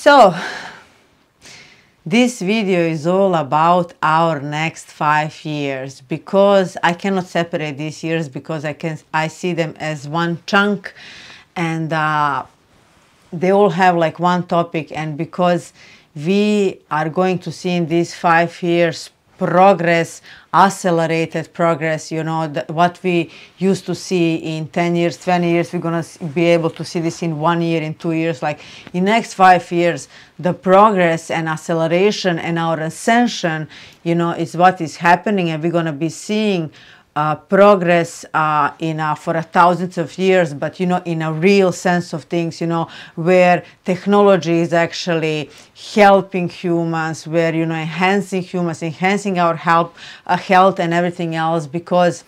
So this video is all about our next 5 years, because I cannot separate these years, because I see them as one chunk, and they all have like one topic. And because we are going to see in these 5 years progress, accelerated progress, you know, what we used to see in 10 years, 20 years, we're going to be able to see this in 1 year, in 2 years. Like in next 5 years, the progress and acceleration and our ascension, you know, is what is happening. And we're going to be seeing progress for thousands of years, but you know, in a real sense of things, you know, where technology is actually helping humans, where, you know, enhancing humans, enhancing our health and everything else. Because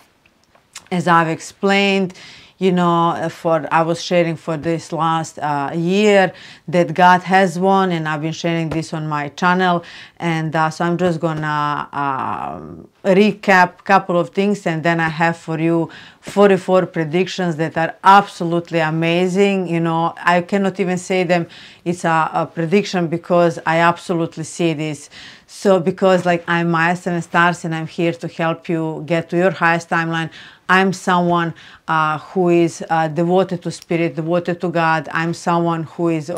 as I've explained, you know, I was sharing for this last year that God has won, and I've been sharing this on my channel. And so I'm just gonna recap a couple of things, and then I have for you 44 predictions that are absolutely amazing. You know, I cannot even say them it's a prediction, because I absolutely see this. So because like I'm Maya 7 Stars, and I'm here to help you get to your highest timeline. I'm someone who is devoted to spirit, devoted to God. I'm someone who is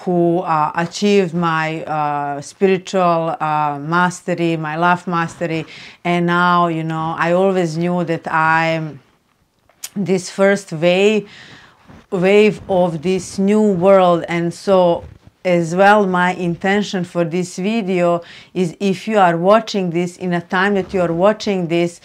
who achieved my spiritual mastery, my love mastery. And now, you know, I always knew that I'm this first wave of this new world. And so as well, my intention for this video is, if you are watching this in a time that you are watching this,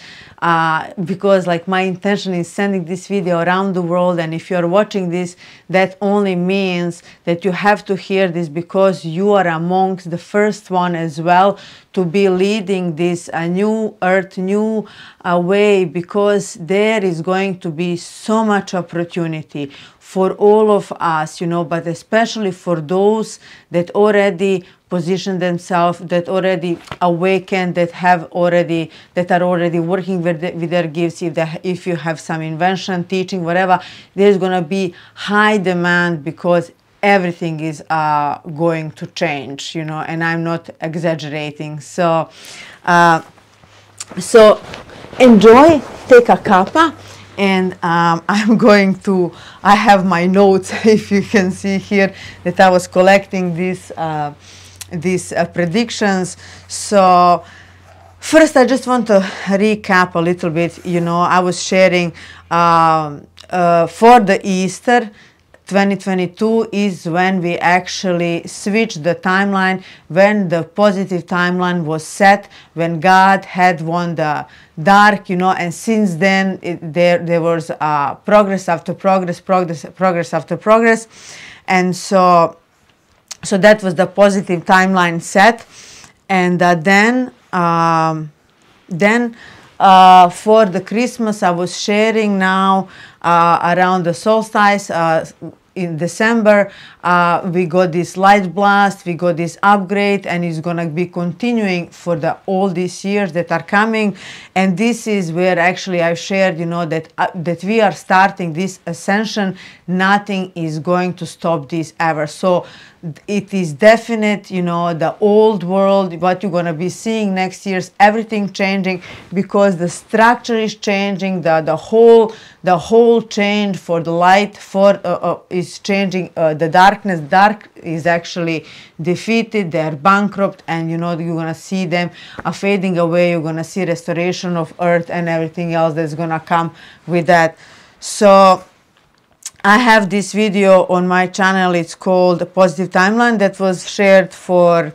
because like my intention is sending this video around the world, and if you are watching this, that only means that you have to hear this, because you are amongst the first one as well to be leading this new earth, new way, because there is going to be so much opportunity for all of us, you know, but especially for those that already position themselves, that already awakened, that are already working with their gifts. If you have some invention, teaching, whatever, there's going to be high demand, because everything is going to change, you know, and I'm not exaggerating. So so enjoy, take a cuppa. And I have my notes, if you can see here, that I was collecting these predictions. So first, I just want to recap a little bit. You know, I was sharing for the Easter 2022 is when we actually switched the timeline, when the positive timeline was set, when God had won the dark, you know, and since then there was progress after progress, progress after progress. And so that was the positive timeline set. And then for the Christmas, I was sharing now around the solstice in December, we got this light blast, we got this upgrade, and it's gonna be continuing for all these years that are coming. And this is where actually I shared, you know, that we are starting this ascension. Nothing is going to stop this ever. So it is definite, you know, the old world, what you're going to be seeing next year, everything changing, because the structure is changing, the whole change for the light is changing. The dark is actually defeated, they're bankrupt, and you know, you're going to see them fading away. You're going to see restoration of earth and everything else that's going to come with that. So I have this video on my channel. It's called The Positive Timeline, that was shared for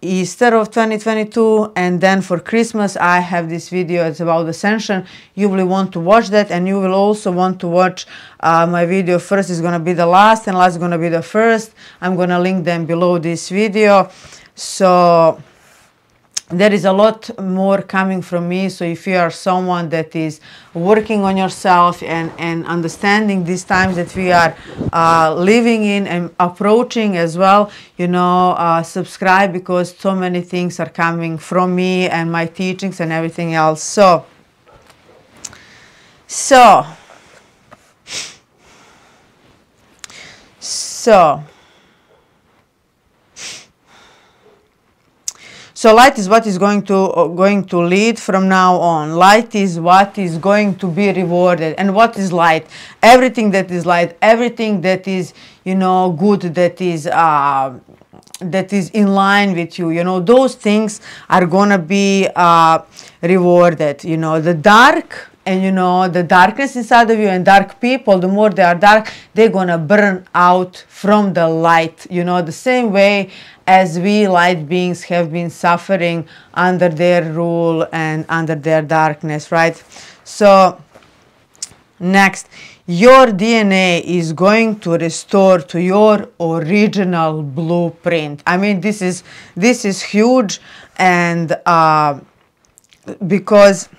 Easter of 2022. And then for Christmas, I have this video. It's about Ascension. You will want to watch that, and you will also want to watch my video. First is going to be the last, and last is going to be the first. I'm going to link them below this video. So there is a lot more coming from me. So if you are someone that is working on yourself and understanding these times that we are living in and approaching as well, you know, subscribe, because so many things are coming from me and my teachings and everything else. So So light is what is going to lead from now on. Light is what is going to be rewarded. And what is light? Everything that is light, everything that is, you know, good, that is in line with you, you know, those things are gonna be rewarded. You know, the dark, and you know, the darkness inside of you, and dark people, the more they are dark, they're gonna burn out from the light, you know, the same way as we light beings have been suffering under their rule and under their darkness, right? So next, your DNA is going to restore to your original blueprint. I mean, this is huge, and because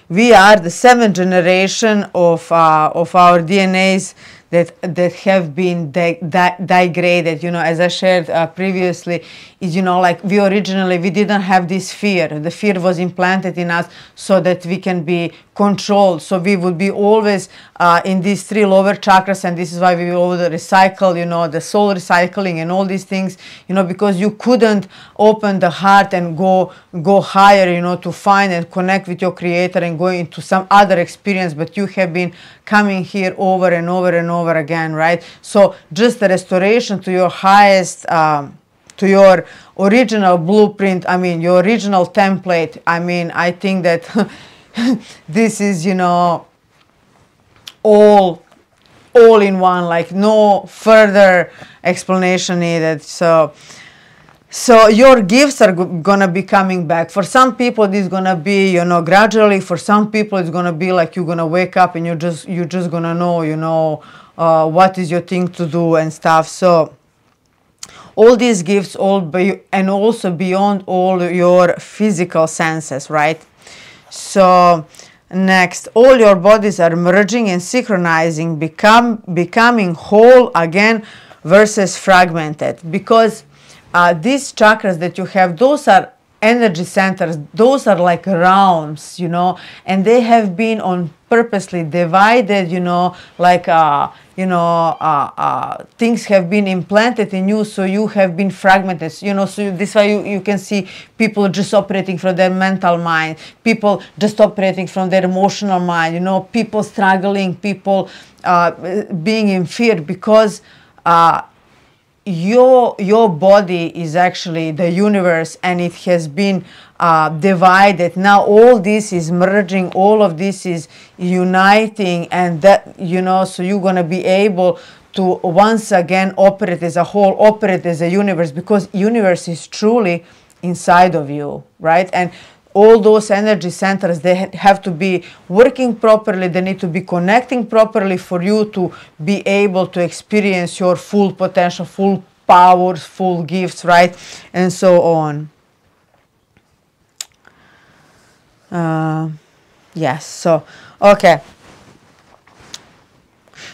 we are the 7th generation of our DNAs that have been degraded. You know, as I shared previously, is, you know, like we didn't have this fear. The fear was implanted in us so that we can be controlled. So we would be always in these 3 lower chakras, and this is why we will recycle, you know, the soul recycling and all these things, you know, because you couldn't open the heart and go higher, you know, to find and connect with your creator and go into some other experience, but you have been coming here over and over and over again, right? So just the restoration to your highest, to your original blueprint, I mean, your original template. I mean, I think that this is, you know, all in one, like no further explanation needed. So your gifts are gonna be coming back. For some people, this is gonna be, you know, gradually. For some people, it's gonna be like you're gonna wake up and you're just gonna know, you know, what is your thing to do and stuff. So all these gifts, and also beyond all your physical senses, right? So next, all your bodies are merging and synchronizing, becoming whole again versus fragmented, because these chakras that you have, those are energy centers, those are like realms, you know, and they have been on purposely divided, you know, like things have been implanted in you, so you have been fragmented, you know. So this way you can see people just operating from their mental mind, people just operating from their emotional mind, you know, people struggling, people being in fear, because your body is actually the universe, and it has been divided. Now all this is merging, all of this is uniting, and that, you know, so you're going to be able to once again operate as a whole, operate as a universe, because universe is truly inside of you, right? And all those energy centers, they have to be working properly, they need to be connecting properly for you to be able to experience your full potential, full powers, full gifts, right? And so on. Yes, so, okay.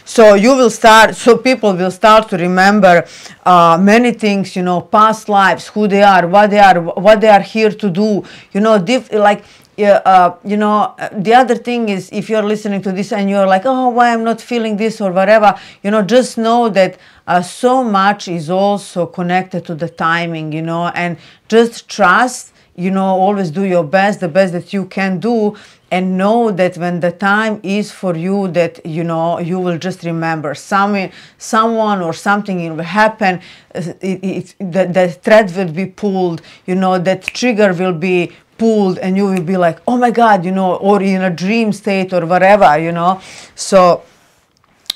So you will start, so people will start to remember many things, you know, past lives, who they are, what they are here to do, you know, you know, the other thing is, if you're listening to this and you're like, oh, why I'm not feeling this or whatever, you know, just know that so much is also connected to the timing, you know, and just trust, you know, always do your best, the best that you can do, and know that when the time is for you, that, you know, you will just remember someone or something will happen, the thread will be pulled, you know, that trigger will be pulled, and you will be like, oh my God, you know, or in a dream state or whatever, you know. So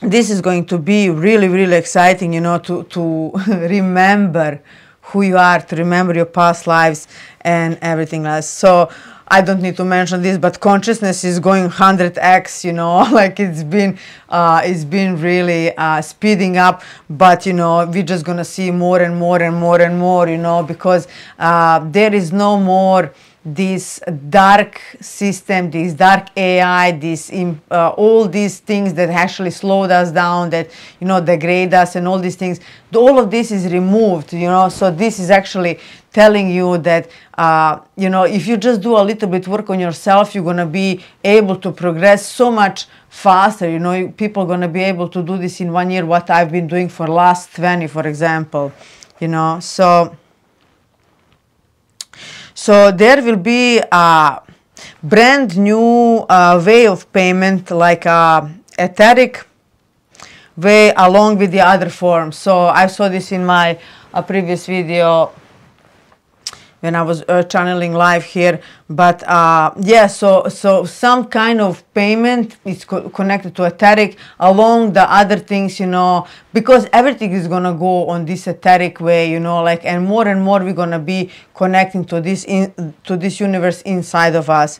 this is going to be really, really exciting, you know, to remember who you are, to remember your past lives and everything else. So I don't need to mention this, but consciousness is going 100x, you know, like it's been really speeding up, but, you know, we're just going to see more and more and more and more, you know, because there is no more this dark system, this dark AI, this all these things that actually slowed us down, that, you know, degrade us, and all these things, all of this is removed, you know. So this is actually telling you that, you know, if you just do a little bit work on yourself, you're going to be able to progress so much faster. You know, people are going to be able to do this in 1 year, what I've been doing for last 20, for example, you know. So there will be a brand new way of payment, like a etheric way, along with the other forms. So I saw this in my previous video when I was channeling live here. But yeah, so some kind of payment is connected to etheric, along the other things, you know, because everything is gonna go on this etheric way, you know, like, and more we're gonna be connecting to this universe inside of us.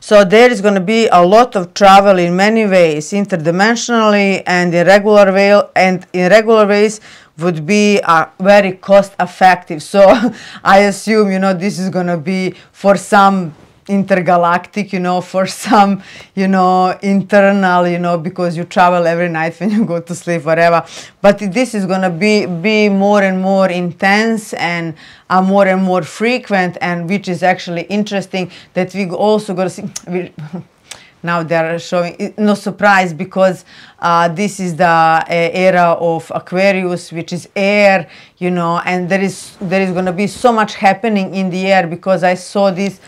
So there is going to be a lot of travel in many ways, interdimensionally and irregular way, and irregular ways would be very cost effective. So I assume, you know, this is going to be for some intergalactic, you know, for some, you know, internal, you know, because you travel every night when you go to sleep, whatever. But this is going to be more and more intense and more and more frequent, and which is actually interesting that we also going to see. Now they're showing, no surprise, because this is the era of Aquarius, which is air, you know, and there is going to be so much happening in the air, because I saw these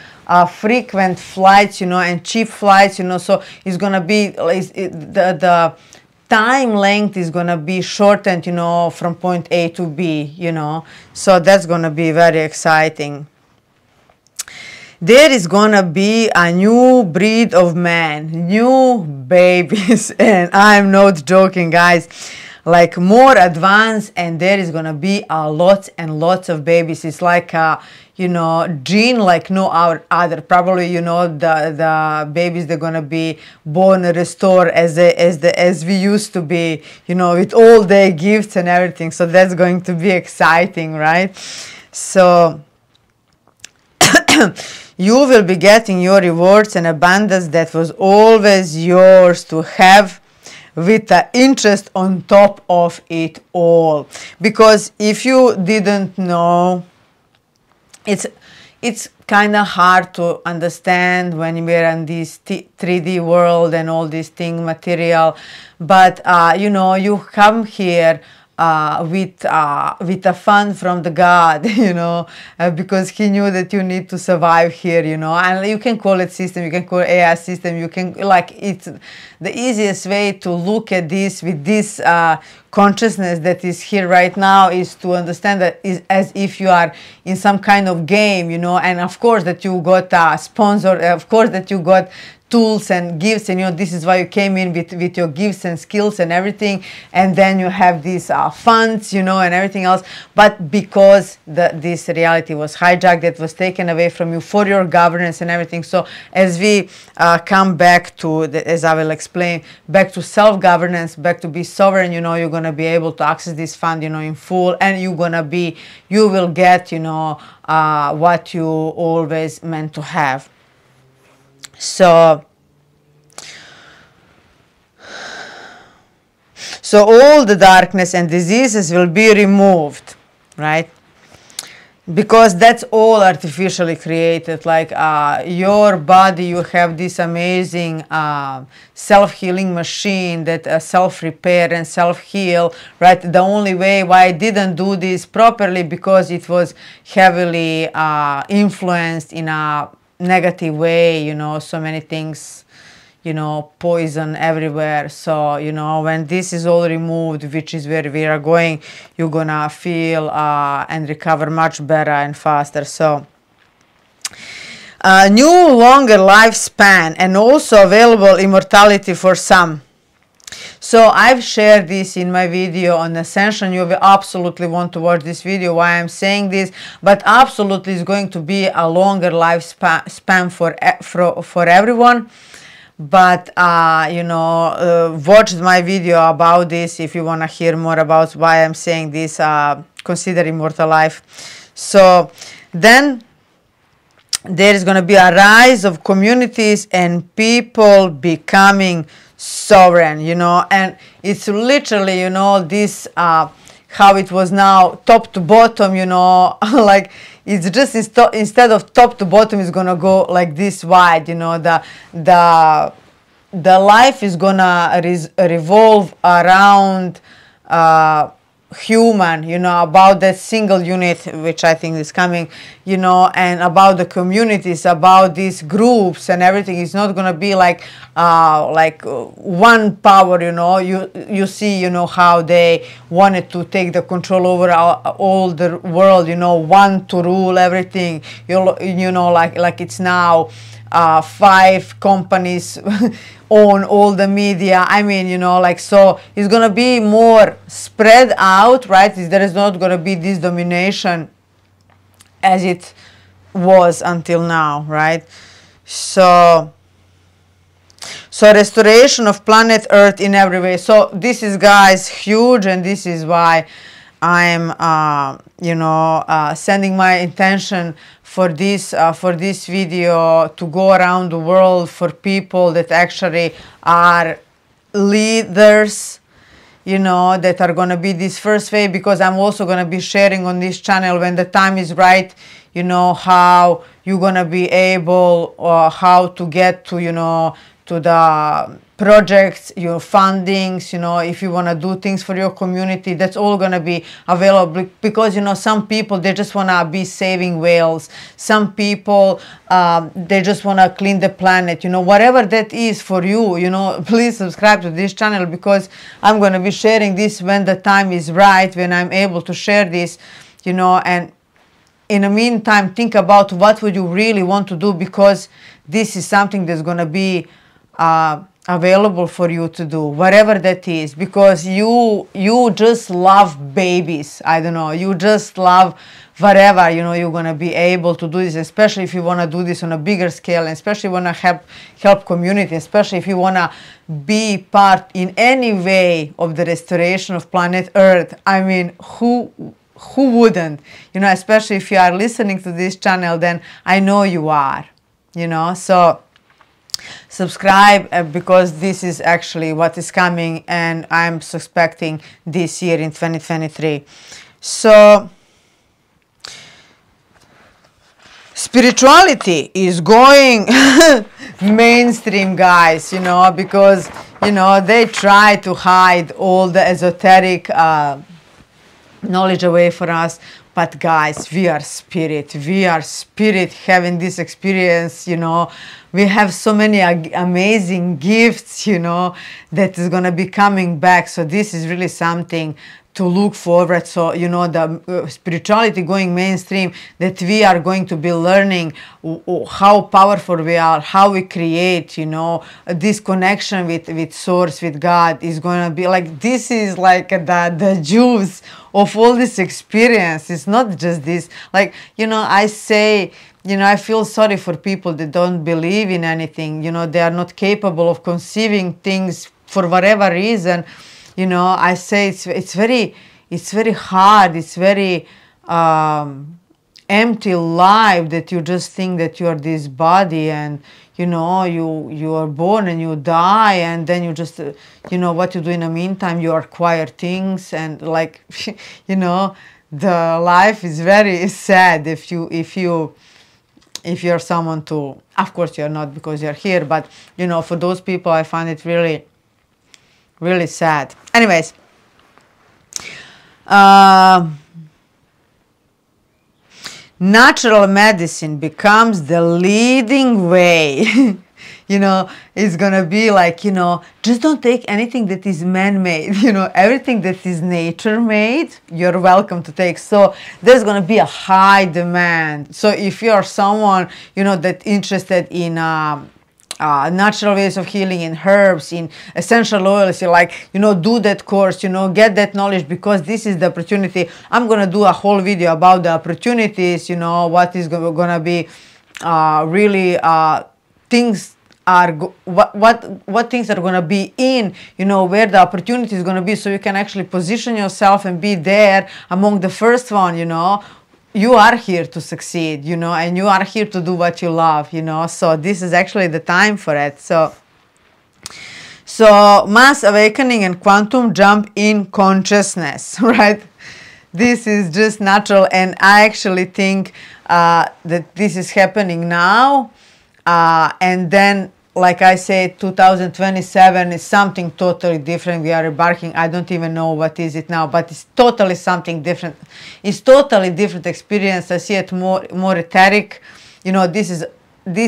frequent flights, you know, and cheap flights, you know. So it's going to be the time length is going to be shortened, you know, from point A to B, you know. So that's going to be very exciting. There is going to be a new breed of man, new babies, and I'm not joking, guys, like more advanced, and there is going to be a lots and lots of babies. It's like a, you know, gene like no other. Probably, you know, the babies, they're going to be born and restored as we used to be, you know, with all their gifts and everything. So that's going to be exciting, right? So you will be getting your rewards and abundance that was always yours to have, with the interest on top of it all. Because if you didn't know, it's kind of hard to understand when we're in this 3D world and all these things, material. But you know, you come here with a fund from the God, you know, because he knew that you need to survive here, you know. And you can call it system, you can call it AI system, you can, like, it's the easiest way to look at this with this consciousness that is here right now, is to understand that is as if you are in some kind of game, you know. And of course that you got a sponsor, of course that you got tools and gifts, and you know, this is why you came in with your gifts and skills and everything, and then you have these funds, you know, and everything else. But because this reality was hijacked, that was taken away from you for your governance and everything. So as we come back to as I will explain, back to self-governance, back to be sovereign, you know, you're going to be able to access this fund, you know, in full, and you will get, you know, what you always meant to have. So all the darkness and diseases will be removed, right? Because that's all artificially created. Like your body, you have this amazing self-healing machine that self-repair and self-heal, right? The only way why I didn't do this properly, because it was heavily influenced in a negative way, you know, so many things, you know, poison everywhere. So, you know, when this is all removed, which is where we are going, you're gonna feel and recover much better and faster. So new longer lifespan, and also available immortality for some. So I've shared this in my video on Ascension. You will absolutely want to watch this video, why I'm saying this, but absolutely is going to be a longer lifespan for everyone. But you know, watch my video about this if you want to hear more about why I'm saying this. Consider immortal life. So then there is going to be a rise of communities and people becoming sovereign, you know, and it's literally, you know, this how it was now top to bottom, you know, like it's just instead of top to bottom, it's gonna go like this wide, you know, the life is gonna revolve around human, you know, about that single unit, which I think is coming, you know, and about the communities, about these groups and everything. It's not gonna be like one power, you know. You see, you know, how they wanted to take the control over all the world, you know, one to rule everything, you know, like it's now 5 companies own all the media. I mean, you know, like, so it's gonna be more spread out, right? There is not gonna be this domination as it was until now, right? So restoration of planet Earth in every way. So this is, guys, huge, and this is why I'm you know, sending my intention for this video to go around the world for people that actually are leaders, you know, that are going to be this first wave, because I'm also going to be sharing on this channel when the time is right, you know, how you're going to be able, or how to get to, you know, to the projects, your fundings, you know, if you want to do things for your community, that's all going to be available. Because, you know, some people, they just want to be saving whales. Some people, they just want to clean the planet, you know, whatever that is for you, you know. Please subscribe to this channel, because I'm going to be sharing this when the time is right, when I'm able to share this, you know. And in the meantime, think about what would you really want to do, because this is something that's going to be available for you to do, whatever that is, because you just love babies. I don't know, you just love whatever, you know. You're gonna be able to do this, especially if you want to do this on a bigger scale, and especially want to help community, especially if you want to be part in any way of the restoration of planet Earth. I mean, who wouldn't, you know? Especially if you are listening to this channel, then I know you are, you know. So subscribe, because this is actually what is coming, and I'm suspecting this year in 2023. So spirituality is going mainstream, guys, you know, because, you know, they try to hide all the esoteric knowledge away from us. But guys, we are spirit having this experience, you know. We have so many amazing gifts, you know, that is going to be coming back. So this is really something to look forward. So, you know, the spirituality going mainstream, that we are going to be learning how powerful we are, how we create, you know, this connection with source, with God, is going to be like, this is like the juice of all this experience. It's not just this, like, you know, I say, you know, I feel sorry for people that don't believe in anything, you know. They are not capable of conceiving things for whatever reason. You know, I say it's very hard. It's very empty life, that you just think that you are this body, and, you know, you are born and you die, and then you just, you know, what you do in the meantime, you acquire things, and like, you know, the life is very sad if you're someone to, of course you're not, because you're here, but, you know, for those people, I find it really, really sad. Anyways, natural medicine becomes the leading way. You know, it's gonna be like, you know, just don't take anything that is man-made. You know, everything that is nature-made, you're welcome to take. So there's gonna be a high demand. So if you're someone, you know, that interested in natural ways of healing, in herbs, in essential oils, you like, you know, do that course, you know, get that knowledge, because this is the opportunity. I'm gonna do a whole video about the opportunities, you know, what is gonna be really things are what things are going to be in, you know, where the opportunity is going to be, so you can actually position yourself and be there among the first one, you know. you are here to succeed, you know, and you are here to do what you love, you know. So this is actually the time for it. So mass awakening and quantum jump in consciousness, right? This is just natural, and I actually think that this is happening now, and then, like I said, 2027 is something totally different. We are embarking. I don't even know what is it now, but it's totally something different. It's totally different experience. I see it more etheric. You know, this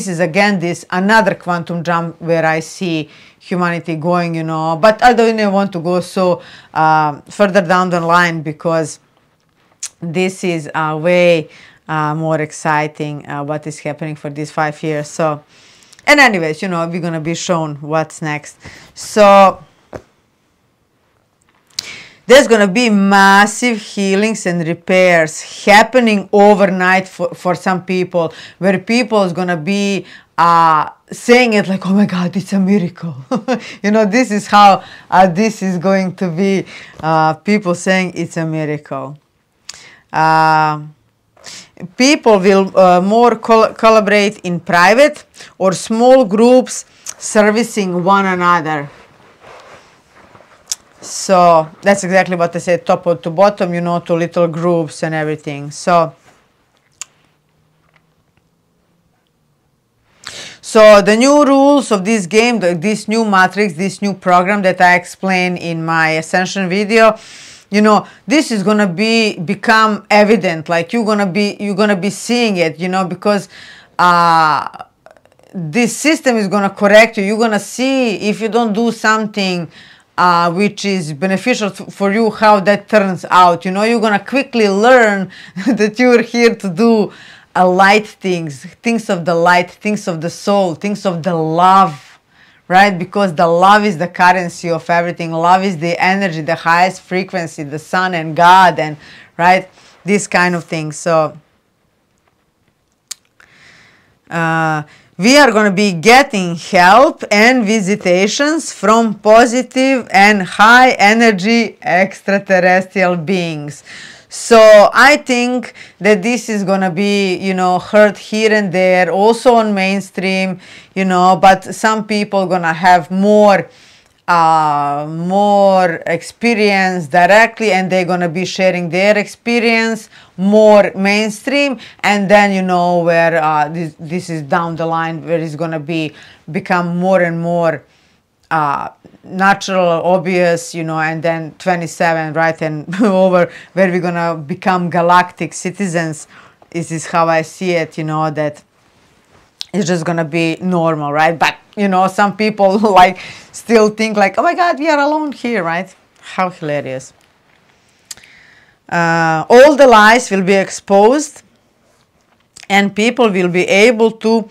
is again this another quantum jump where I see humanity going. You know, but I don't even want to go so further down the line, because this is way more exciting what is happening for these 5 years. So. And anyways, you know, we're going to be shown what's next. So there's going to be massive healings and repairs happening overnight for some people, where people is going to be saying it like, oh my God, it's a miracle. You know, this is how this is going to be, people saying it's a miracle. People will more collaborate in private or small groups, servicing one another. So that's exactly what I said, top to bottom, you know, to little groups and everything. So the new rules of this game, this new matrix, this new program that I explained in my Ascension video, you know, this is gonna become evident. Like you're gonna be seeing it, you know, because this system is gonna correct you. You're gonna see if you don't do something which is beneficial for you, how that turns out. You know, you're gonna quickly learn that you're here to do light things of the light, things of the soul, things of the love. Right? Because the love is the currency of everything. Love is the energy, the highest frequency, the sun and God, and right? This kind of thing. So we are going to be getting help and visitations from positive and high energy extraterrestrial beings. So I think that this is going to be, you know, heard here and there, also on mainstream, you know, but some people going to have more experience directly, and they're going to be sharing their experience more mainstream. And then, you know, where this is down the line, where it's going to become more and more natural, obvious, you know, and then 27, right, and over, where we're gonna become galactic citizens. This is how I see it, you know, that it's just gonna be normal, right? But, you know, some people like still think like, oh my God, we are alone here, right? How hilarious. All the lies will be exposed, and people will be able to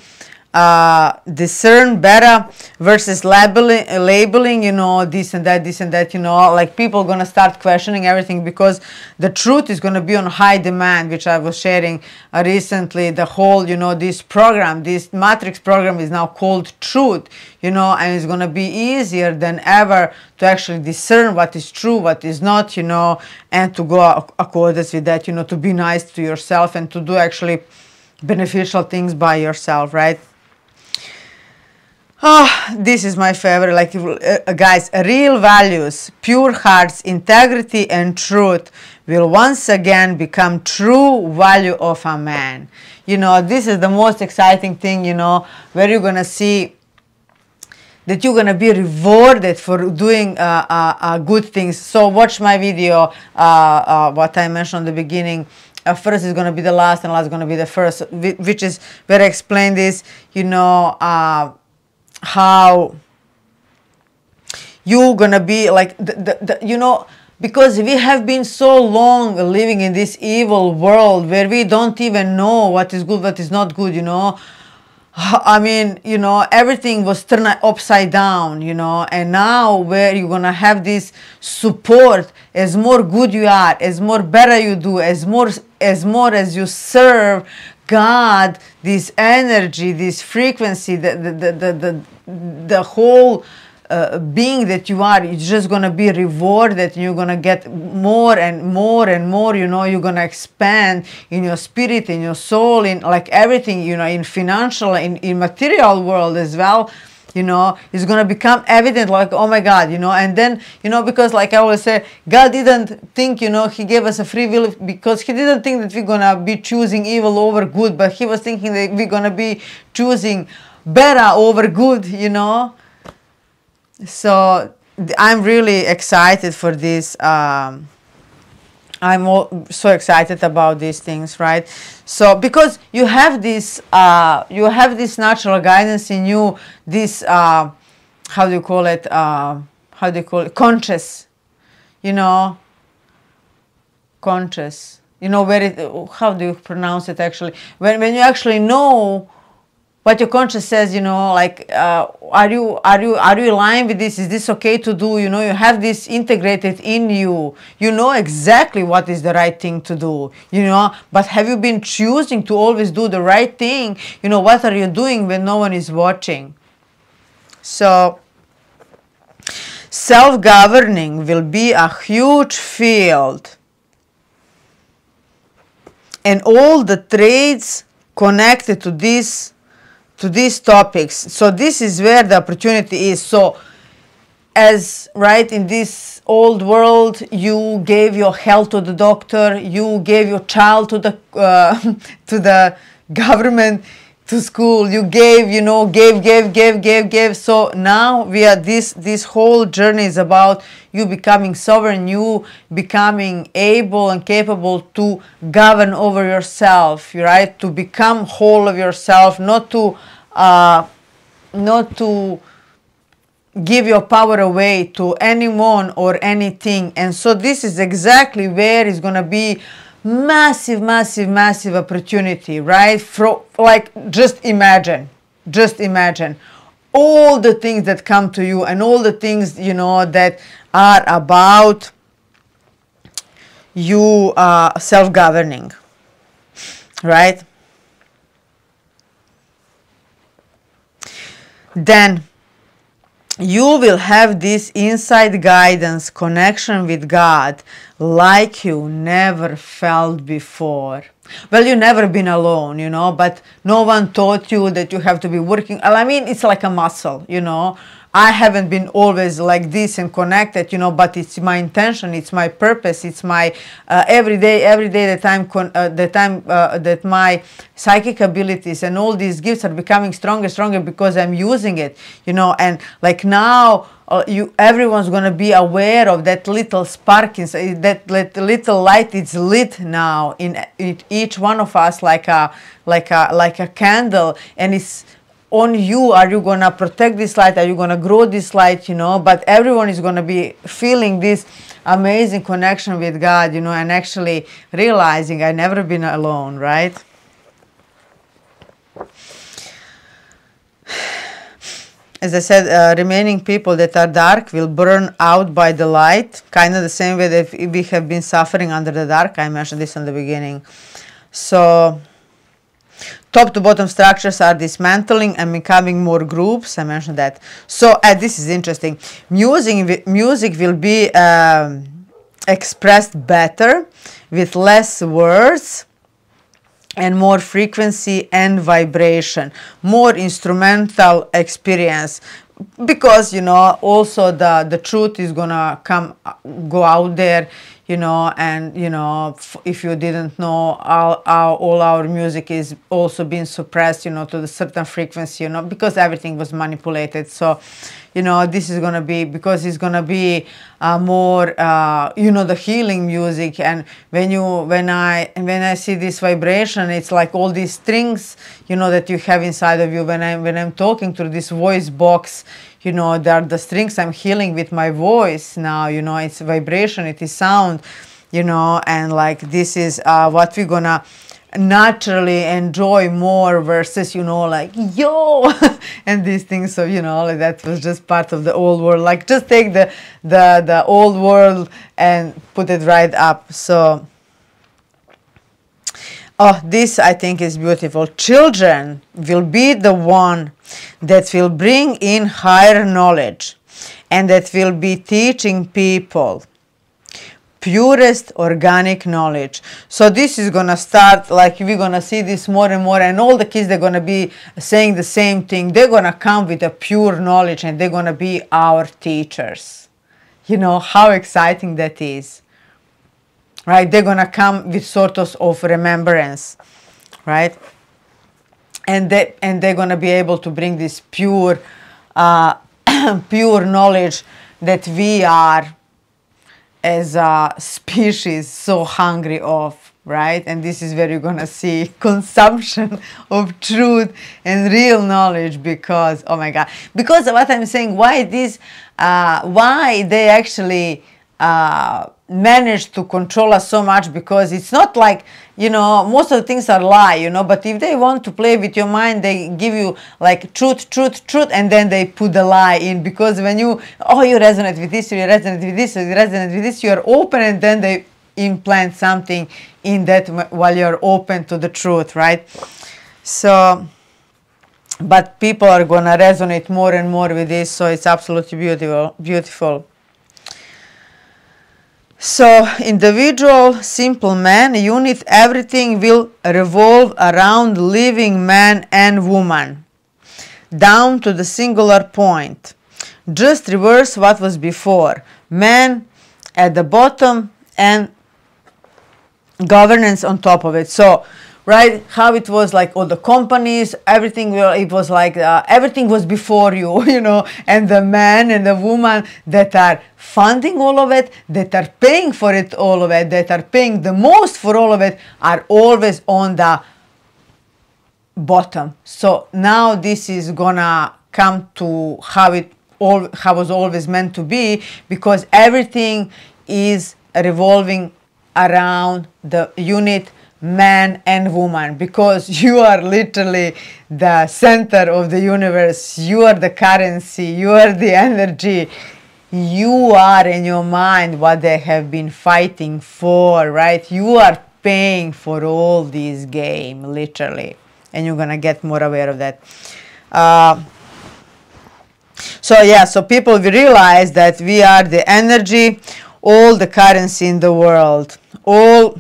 discern better versus labeling, you know, this and that, you know, like people gonna start questioning everything, because the truth is gonna be on high demand, which I was sharing recently. The whole, you know, this program, this matrix program is now called truth, you know, and it's gonna be easier than ever to actually discern what is true, what is not, you know, and to go accordance with that, you know, to be nice to yourself and to do actually beneficial things by yourself, right? Oh, this is my favorite. Like, guys, real values, pure hearts, integrity, and truth will once again become true value of a man. You know, this is the most exciting thing, you know, where you're going to see that you're going to be rewarded for doing good things. So watch my video, what I mentioned in the beginning. First is going to be the last, and last is going to be the first, which is where I explain this, you know, how you're gonna be like you know, because we have been so long living in this evil world where we don't even know what is good, what is not good, you know. I mean, you know, everything was turned upside down, you know, and now where you're gonna have this support, as more good you are, as more better you do, as more as you serve God, this energy, this frequency, the whole being that you are, it's just going to be rewarded, and you're going to get more and more and more, you know, you're going to expand in your spirit, in your soul, in like everything, you know, in financial, in material world as well, you know, it's going to become evident, like, oh my God, you know. And then, you know, because like I always say, God didn't think, you know, he gave us a free will because he didn't think that we're going to be choosing evil over good, but he was thinking that we're going to be choosing better over good, you know. So I'm really excited for this. I'm so excited about these things, right? So because you have this natural guidance in you, this how do you call it? Conscious, you know, conscious. You know, where it, how do you pronounce it actually? When you actually know what your conscience says, you know, like, are you aligned with this? Is this okay to do? You know, you have this integrated in you. You know exactly what is the right thing to do, you know, but have you been choosing to always do the right thing? You know, what are you doing when no one is watching? So, self-governing will be a huge field. And all the traits connected to these topics. So this is where the opportunity is. So as right in this old world, you gave your health to the doctor, you gave your child to the to the government, to school, you gave, you know, gave. So now we are this whole journey is about you becoming sovereign, you becoming able and capable to govern over yourself, right? To become whole of yourself, not to give your power away to anyone or anything. And so this is exactly where it's going to be massive opportunity, right? Like, just imagine all the things that come to you and all the things, you know, that are about you self-governing, right? Then you will have this inside guidance, connection with God like you never felt before. Well, you've never been alone, you know, but no one taught you that you have to be working. I mean, it's like a muscle, you know. I haven't been always like this and connected, you know, but it's my intention, it's my purpose, it's my every day that my psychic abilities and all these gifts are becoming stronger because I'm using it, you know. And like now, everyone's gonna be aware of that little spark inside, that little light. It's lit now in each one of us like a candle, and it's on you. Are you gonna protect this light? Are you gonna grow this light? You know, but everyone is gonna be feeling this amazing connection with God, you know, and actually realizing I've never been alone, right? As I said, remaining people that are dark will burn out by the light, kind of the same way that we have been suffering under the dark. I mentioned this in the beginning. So top to bottom structures are dismantling and becoming more groups. I mentioned that. So this is interesting. Music will be expressed better with less words and more frequency and vibration, more instrumental experience, because, you know, also the truth is gonna go out there, you know. And, you know, if you didn't know, all our music is also being suppressed, you know, to the certain frequency, you know, because everything was manipulated. So, you know, this is gonna be, because it's gonna be more, you know, the healing music. And when I see this vibration, it's like all these strings, you know, that you have inside of you. When I'm talking through this voice box, you know, they are the strings I'm healing with my voice now, you know. It's vibration, it is sound, you know. And like, this is what we're gonna naturally enjoy more versus, you know, like, yo, and these things. So, you know, like, that was just part of the old world. Like, just take the old world and put it right up. So, oh, this I think is beautiful. Children will be the one that will bring in higher knowledge. and that will be teaching people purest organic knowledge. So this is gonna start, like we're gonna see this more and more, and all the kids, they're gonna be saying the same thing. They're gonna come with a pure knowledge, and they're gonna be our teachers. You know how exciting that is, right? They're gonna come with sort of remembrance, right? And they're gonna be able to bring this pure pure knowledge that we are as a species so hungry of, right? And this is where you're gonna see consumption of truth and real knowledge, because, oh my God, because of what I'm saying, why they actually manage to control us so much, because it's not like, you know, most of the things are lie, you know, but if they want to play with your mind, they give you like truth, truth, truth, and then they put the lie in, because when you resonate with this, you resonate with this, you resonate with this, you're open, and then they implant something in that while you're open to the truth, right? So, but people are gonna resonate more and more with this, so it's absolutely beautiful. So, individual, simple man, unit, everything will revolve around living man and woman, down to the singular point. Just reverse what was before. Man at the bottom and governance on top of it. So, right, how it was like all the companies, everything, it was like everything was before you, you know, and the man and the woman that are funding all of it, that are paying for it, all of it, that are paying the most for all of it, are always on the bottom. So now this is gonna come to how was always meant to be, because everything is revolving around the unit man and woman, because you are literally the center of the universe, you are the currency, you are the energy, you are in your mind what they have been fighting for, right? You are paying for all this game, literally, and you're gonna get more aware of that. So people will realize that we are the energy, all the currency in the world, all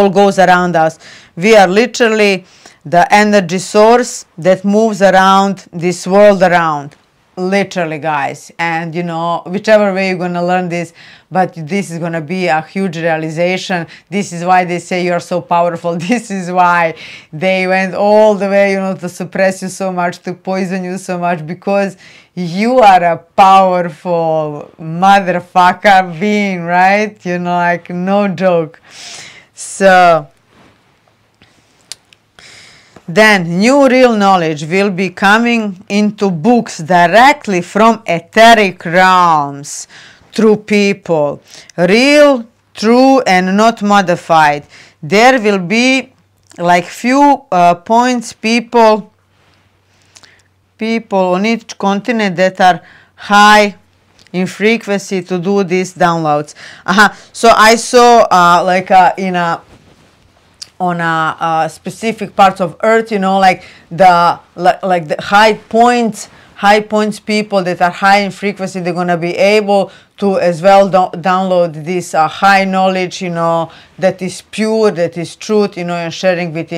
goes around us. We are literally the energy source that moves around this world around, literally, guys. And you know, whichever way you're gonna learn this, but this is gonna be a huge realization. This is why they say you're so powerful. This is why they went all the way, you know, to suppress you so much, to poison you so much, because you are a powerful motherfucker being, right? You know, like, no joke. So then new real knowledge will be coming into books directly from etheric realms through people, real, true, and not modified. There will be like few points, people on each continent that are high in frequency to do these downloads. So I saw on a specific parts of Earth, you know, like the high points people that are high in frequency, they're gonna be able to as well download this high knowledge, you know, that is pure, that is truth, you know, and sharing with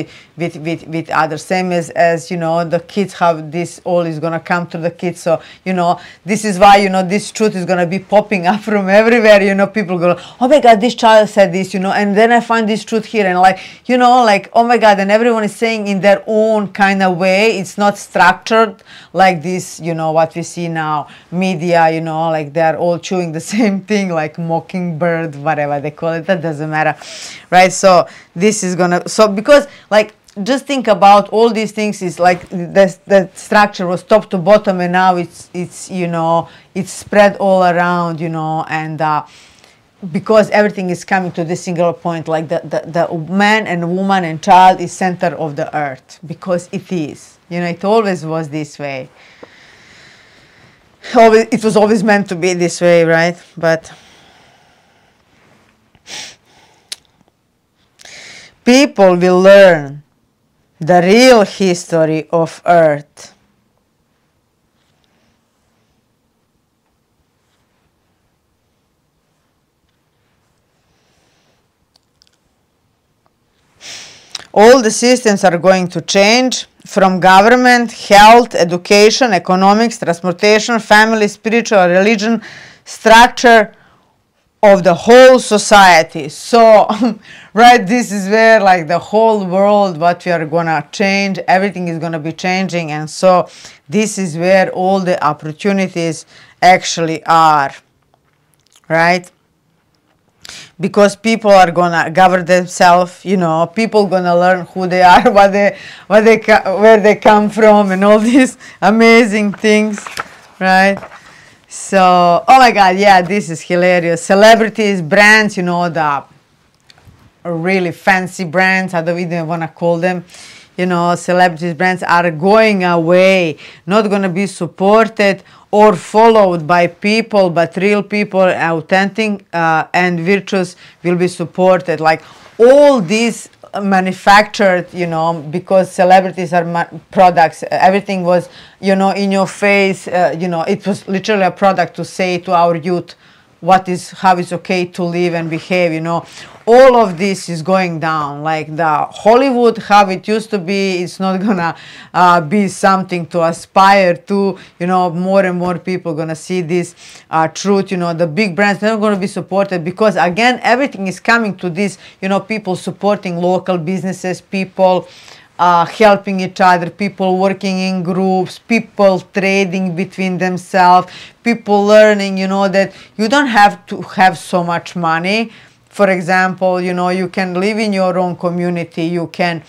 others. Same as you know, the kids have this, all is gonna come to the kids. So you know, this is why, you know, this truth is gonna be popping up from everywhere. You know, people go, oh my God, this child said this, you know, and then I find this truth here, and like, you know, like, oh my God, and everyone is saying in their own kind of way. It's not structured like this, you know, what we see now, media, you know, like they're all chewing the same thing, like mockingbird, whatever they call it, that doesn't matter, right? So this is gonna, so because like, just think about all these things, is like the structure was top to bottom, and now it's you know, it's spread all around, you know, and because everything is coming to this single point, like the man and woman and child is center of the earth, because it is, you know, it always was this way. It was always meant to be this way, right? But people will learn the real history of Earth. All the systems are going to change, from government, health, education, economics, transportation, family, spiritual, religion, structure of the whole society. So right, this is where like the whole world, what we are gonna change, everything is gonna be changing. And so this is where all the opportunities actually are, right? Because people are gonna govern themselves, you know, people gonna learn who they are, where they come from, and all these amazing things, right? So, oh my God, yeah, this is hilarious. Celebrities, brands, you know, the really fancy brands, I don't even want to call them, you know, celebrities, brands are going away, not going to be supported or followed by people, but real people, authentic and virtuous will be supported. Like all these manufactured, you know, because celebrities are products, everything was, you know, in your face, you know, it was literally a product to say to our youth how it's okay to live and behave, you know. All of this is going down. Like the Hollywood, how it used to be, it's not gonna be something to aspire to, you know. More and more people gonna see this truth, you know. The big brands, they're not gonna be supported because, again, everything is coming to this, you know, people supporting local businesses, people helping each other, people working in groups, people trading between themselves, people learning, you know, that you don't have to have so much money. For example, you know, you can live in your own community, you can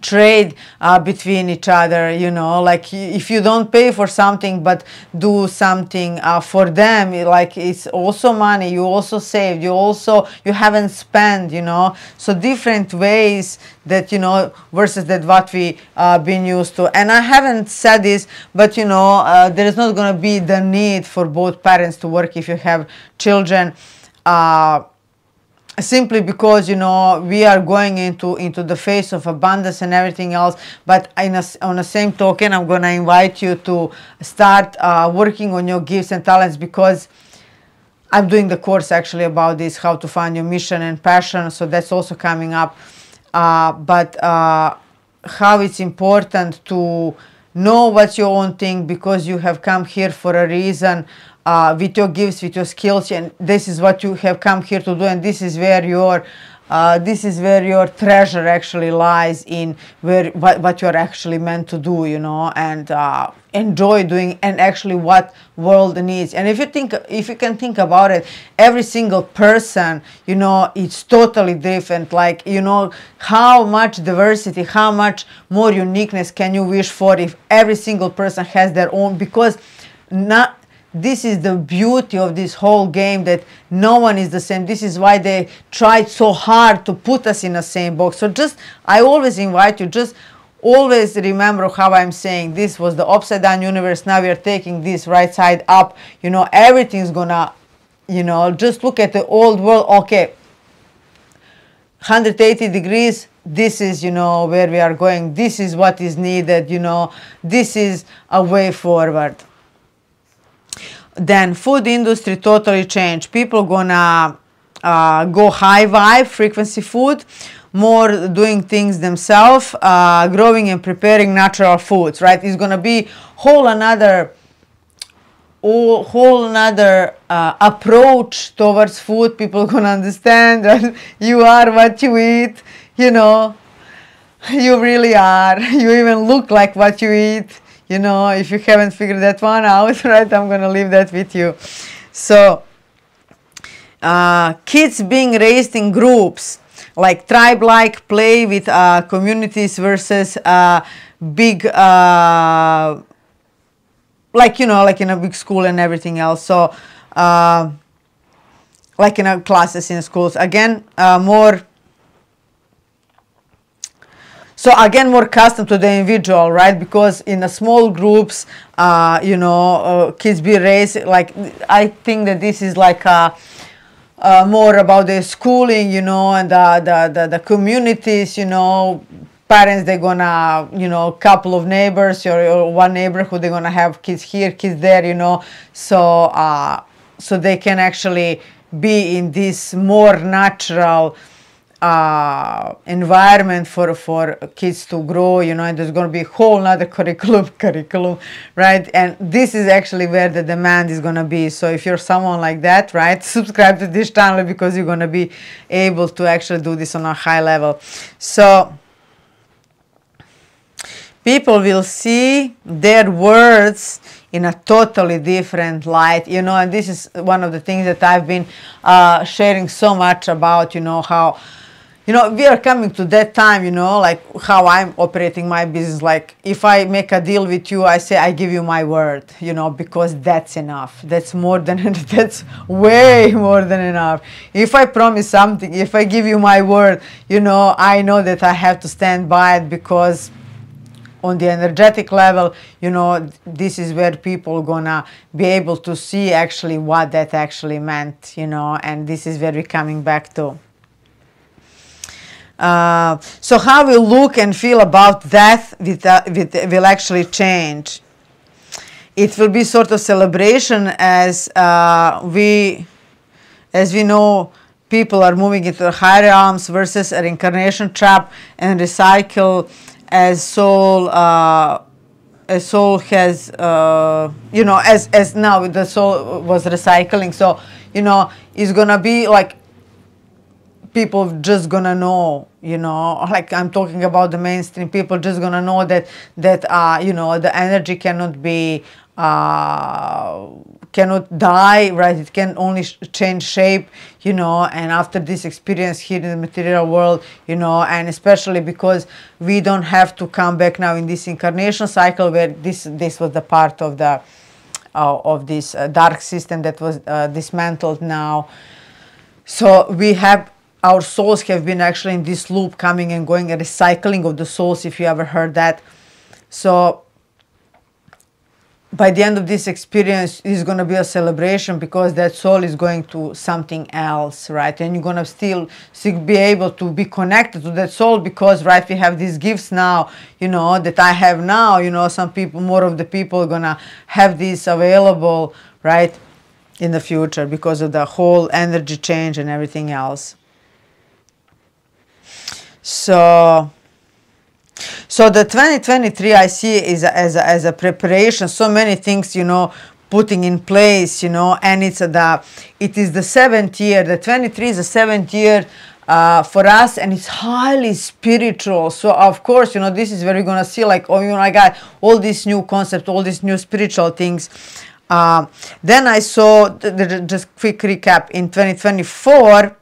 trade between each other, you know, like if you don't pay for something but do something for them, like it's also money, you also saved, you haven't spent, you know. So different ways that, you know, versus that what we been used to. And I haven't said this, but you know, there is not going to be the need for both parents to work if you have children, simply because, you know, we are going into the phase of abundance and everything else. But on the same token, I'm going to invite you to start working on your gifts and talents, because I'm doing the course actually about this, how to find your mission and passion. So that's also coming up. But how it's important to know what's your own thing, because you have come here for a reason. With your gifts, with your skills, and this is what you have come here to do, and this is where your treasure actually lies, in what you're actually meant to do, you know, and enjoy doing, and actually what world needs. And if you can think about it, every single person, you know, it's totally different. Like, you know, how much diversity, how much more uniqueness can you wish for if every single person has their own? Because this is the beauty of this whole game, that no one is the same. This is why they tried so hard to put us in the same box. So I always invite you, just always remember how I'm saying this was the upside down universe. Now we are taking this right side up. You know, everything's gonna, you know, just look at the old world. Okay, 180 degrees. This is, you know, where we are going. This is what is needed, you know. This is a way forward. Then food industry totally changed. People gonna go high vibe frequency food, more doing things themselves, growing and preparing natural foods, right? It's gonna be whole another approach towards food. People gonna understand that you are what you eat, you know. You really are. You even look like what you eat. You know, if you haven't figured that one out, right, I'm going to leave that with you. So, kids being raised in groups, like tribe-like play with communities versus big, like, you know, like in a big school and everything else. So, like in classes in schools. Again, more custom to the individual, right? Because in the small groups, you know, kids be raised, like, I think that this is like more about the schooling, you know, and the communities, you know. Parents, they're gonna, you know, couple of neighbors or one neighborhood, they're gonna have kids here, kids there, you know. So so they can actually be in this more natural environment for kids to grow, you know, and there's going to be a whole nother curriculum, right? And this is actually where the demand is going to be. So if you're someone like that, right, subscribe to this channel, because you're going to be able to actually do this on a high level. So people will see their words in a totally different light, you know, and this is one of the things that I've been sharing so much about, you know, how, you know, we are coming to that time, you know, like how I'm operating my business. Like if I make a deal with you, I say, I give you my word, you know, because that's enough. That's more than, that's way more than enough. If I promise something, if I give you my word, you know, I know that I have to stand by it, because on the energetic level, you know, this is where people gonna be able to see actually what that actually meant, you know, and this is where we're coming back to. So how we look and feel about death will actually change. It will be sort of celebration as we know people are moving into the higher realms, versus a reincarnation trap and recycle as soul has, you know, as now the soul was recycling. So, you know, it's gonna be like people just gonna know, you know, like I'm talking about the mainstream, people just gonna know that you know, the energy cannot be cannot die, right? It can only change shape, you know, and after this experience here in the material world, you know, and especially because we don't have to come back now in this incarnation cycle, where this was the part of the of this dark system that was dismantled now. So we have, our souls have been actually in this loop, coming and going, a recycling of the souls, if you ever heard that. So by the end of this experience is going to be a celebration, because that soul is going to something else, right? And you're going to still be able to be connected to that soul, because, right, we have these gifts now, you know, that I have now, you know, some people, more of the people are going to have this available, right, in the future, because of the whole energy change and everything else. So the 2023 I see is as a preparation, so many things, you know, putting in place, you know, and it is the 7th year. The 23 is the 7th year for us, and it's highly spiritual. So of course, you know, this is where we're gonna see, like, oh, you know, I got all these new concepts, all these new spiritual things. Then I saw, just quick recap, in 2024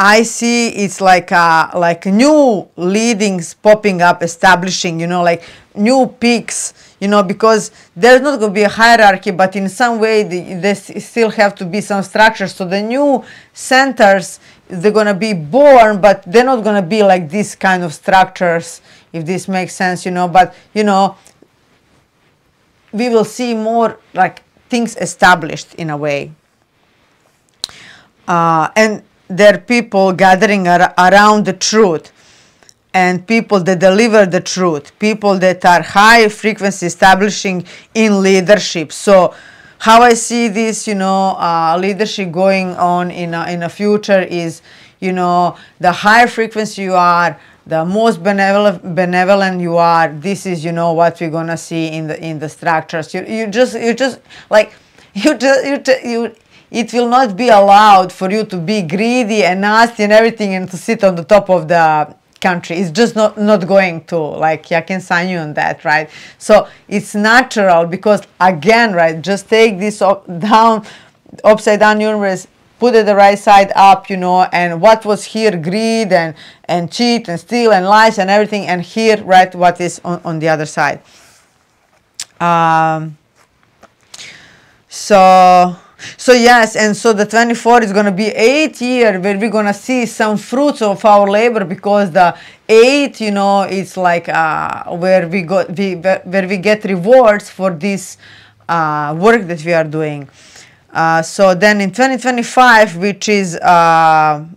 I see it's like new leadings popping up, establishing, you know, like new peaks, you know, because there's not going to be a hierarchy, but in some way there still have to be some structure. So the new centers, they're going to be born, but they're not going to be like this kind of structures, if this makes sense, you know. But, you know, we will see more like things established in a way. And there are people gathering around the truth, and people that deliver the truth, people that are high frequency establishing in leadership. So how I see this, you know, leadership going on in a future is, you know, the higher frequency you are, the most benevolent you are, this is, you know, what we're gonna see in the structures. You just like it will not be allowed for you to be greedy and nasty and everything and to sit on the top of the country. It's just not going to, like, I can sign you on that, right? So it's natural, because again, right, just take this down, upside down universe, put it the right side up, you know, and what was here, greed and cheat and steal and lies and everything, and here, right, what is on the other side. So yes, and so the 24 is going to be 8th year where we're going to see some fruits of our labor, because the 8, you know, it's like where we get rewards for this work that we are doing. So then in 2025, which is going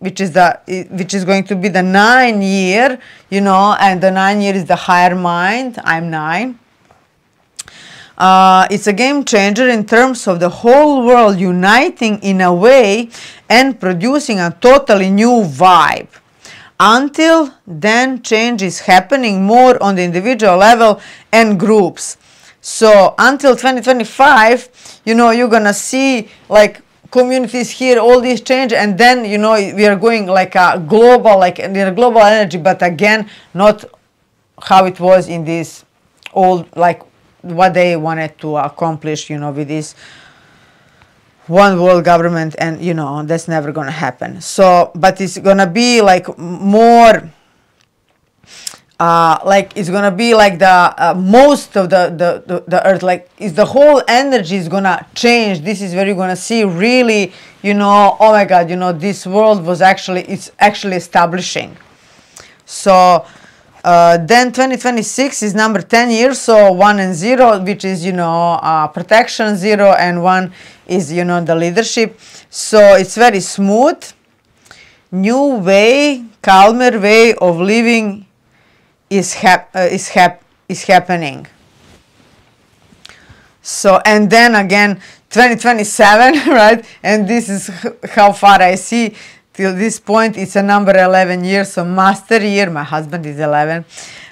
to be the 9 year, you know, and the 9 year is the higher mind. I'm 9. it's a game changer in terms of the whole world uniting in a way and producing a totally new vibe. Until then, change is happening more on the individual level and groups. So until 2025, you know, you're gonna see like communities here, all these change, and then, you know, we are going like a global, like in a global energy, but again, not how it was in this old, like what they wanted to accomplish, you know, with this one world government, and you know, that's never gonna happen. So, but it's gonna be like more like it's gonna be like the most of the earth, like is the whole energy is gonna change. This is where you're gonna see really, you know, oh my god, you know, this world was actually, it's actually establishing. So then 2026 is number 10 years, so 1 and 0, which is, you know, protection, 0 and 1 is, you know, the leadership. So it's very smooth, new way, calmer way of living is happening. So, and then again 2027, right, and this is how far I see till this point. It's a number 11 years, so master year. My husband is 11,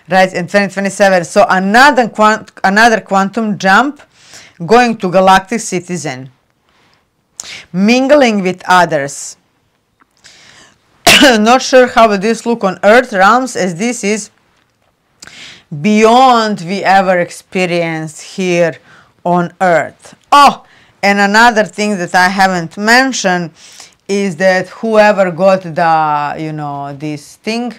right, in 2027. So another quantum jump, going to galactic citizen, mingling with others. Not sure how will this look on earth realms, as this is beyond we ever experienced here on earth. Oh, and another thing that I haven't mentioned is that whoever got the, you know, this thing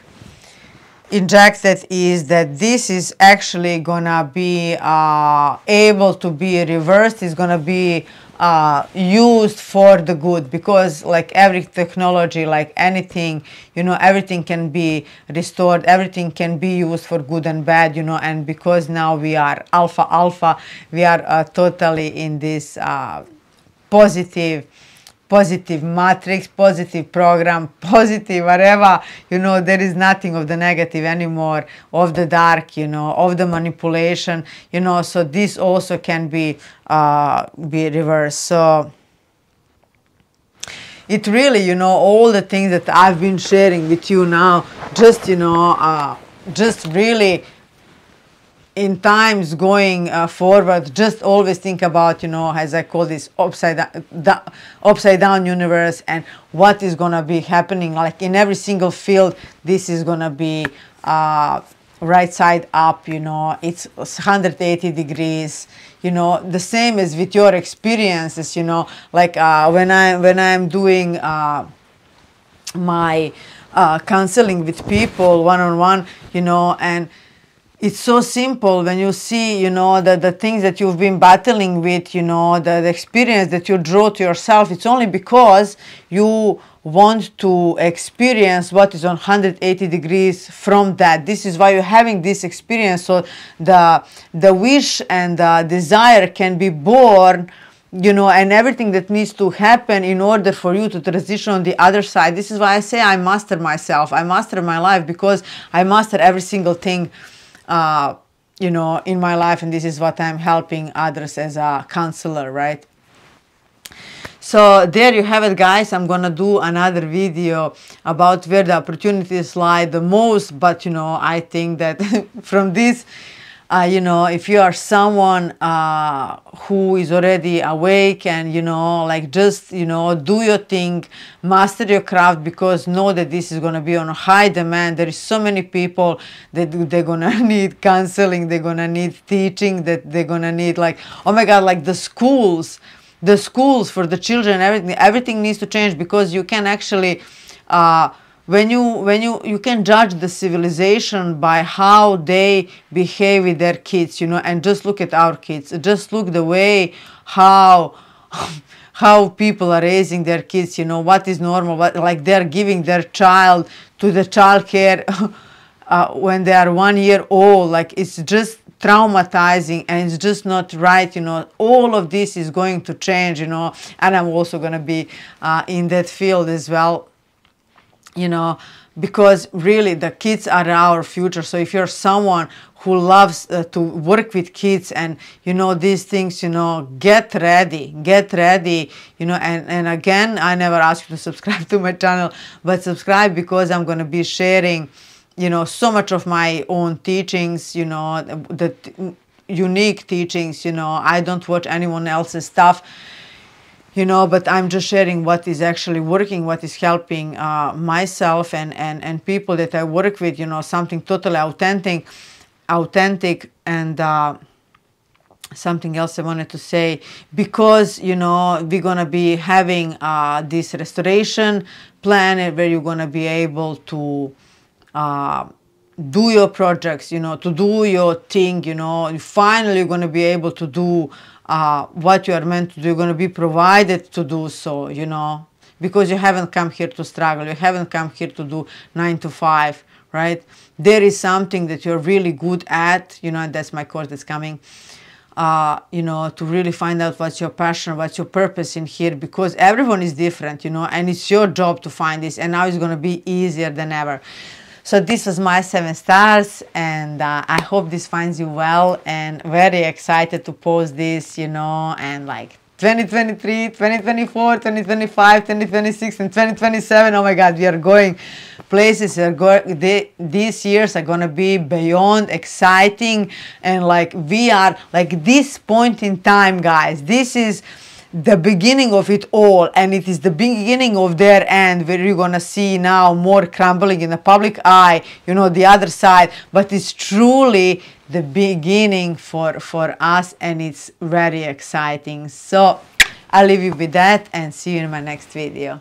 injected, is that this is actually gonna be able to be reversed, is gonna be used for the good, because like every technology, like anything, you know, everything can be restored, everything can be used for good and bad, you know, and because now we are alpha, we are totally in this positive matrix, positive program, positive whatever, you know, there is nothing of the negative anymore, of the dark, you know, of the manipulation, you know, so this also can be reversed. So it really, you know, all the things that I've been sharing with you now, just, you know, just really in times going forward, just always think about, you know, as I call this upside down universe, and what is gonna be happening, like in every single field. This is gonna be right side up, you know, it's 180 degrees, you know, the same as with your experiences, you know, like when I'm doing my counseling with people one-on-one, you know, and it's so simple when you see, you know, the things that you've been battling with, you know, the experience that you draw to yourself. It's only because you want to experience what is on 180 degrees from that. This is why you're having this experience. So the wish and the desire can be born, you know, and everything that needs to happen in order for you to transition on the other side. This is why I say I master myself, I master my life, because I master every single thing, you know, in my life, and this is what I'm helping others as a counselor, right? So there you have it, guys. I'm gonna do another video about where the opportunities lie the most, but you know, I think that from this, you know, if you are someone who is already awake, and you know, like, just, you know, do your thing, master your craft, because know that this is going to be on high demand. There is so many people that they're going to need counseling, they're going to need teaching, that they're going to need, like, oh my god, like the schools for the children, everything needs to change, because you can actually when you can judge the civilization by how they behave with their kids, you know, and just look at our kids, just look the way how people are raising their kids, you know, what is normal, what, like, they're giving their child to the child care when they are 1 year old. Like, it's just traumatizing, and it's just not right, you know. All of this is going to change, you know, and I'm also going to be in that field as well. you know, because really the kids are our future. So if you're someone who loves to work with kids and, you know, these things, you know, get ready, you know. And again, I never ask you to subscribe to my channel, but subscribe, because I'm going to be sharing, you know, so much of my own teachings, you know, the unique teachings, you know. I don't watch anyone else's stuff, you know, but I'm just sharing what is actually working, what is helping myself and people that I work with, you know, something totally authentic. And something else I wanted to say, because, you know, we're going to be having this restoration plan where you're going to be able to do your projects, you know, to do your thing, you know. Finally, you're going to be able to do what you are meant to do. You're going to be provided to do so, you know, because you haven't come here to struggle. You haven't come here to do 9 to 5, right? There is something that you're really good at, you know, and that's my course that's coming, you know, to really find out what's your passion, what's your purpose in here, because everyone is different, you know, and it's your job to find this, and now it's going to be easier than ever. So this was my 7 stars, and I hope this finds you well, and very excited to post this, you know, and like 2023, 2024, 2025, 2026, and 2027. Oh my God, we are going places. These years are gonna be beyond exciting, and like we are like this point in time, guys. This is the beginning of it all, and it is the beginning of their end, where you're gonna see now more crumbling in the public eye, you know, the other side. But it's truly the beginning for us, and it's very exciting. So I'll leave you with that, and see you in my next video.